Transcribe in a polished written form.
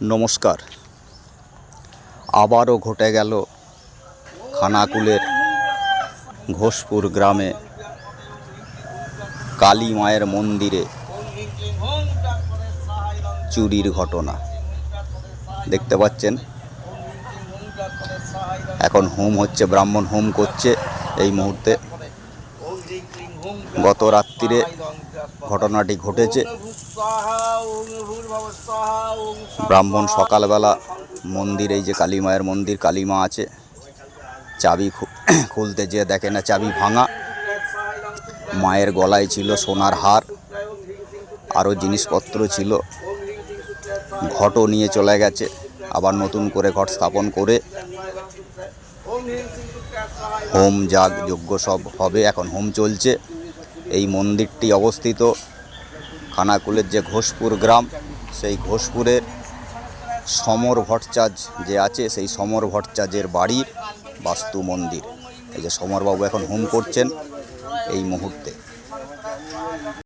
নমস্কার। আবারও ঘটে গেল খানাকুলের ঘোষপুর গ্রামে কালী মায়ের মন্দিরে চুরির ঘটনা। দেখতে পাচ্ছেন এখন হোম হচ্ছে, ব্রাহ্মণ হোম করছে এই মুহূর্তে। গত রাত্রিরে ঘটনাটি ঘটেছে। ব্রাহ্মণ সকালবেলা মন্দির, এই যে কালী মায়ের মন্দির, কালী মা আছে, চাবি খুলতে যেয়ে দেখে না চাবি ভাঙা। মায়ের গলায় ছিল সোনার হার, আরও জিনিসপত্র ছিল। ঘটও নিয়ে চলে গেছে, আবার নতুন করে ঘট স্থাপন করে হোম যজ্ঞ সব হবে। এখন হোম চলছে। এই মন্দিরটি অবস্থিত খানাকুলের যে ঘোষপুর গ্রাম, সেই ঘোষপুরের সমর ভট্টাচার্য যে আছে, সেই সমর ভট্টাচার্যের বাড়ির বাস্তু মন্দির। এই যে সমরবাবু এখন হোম করছেন এই মুহূর্তে।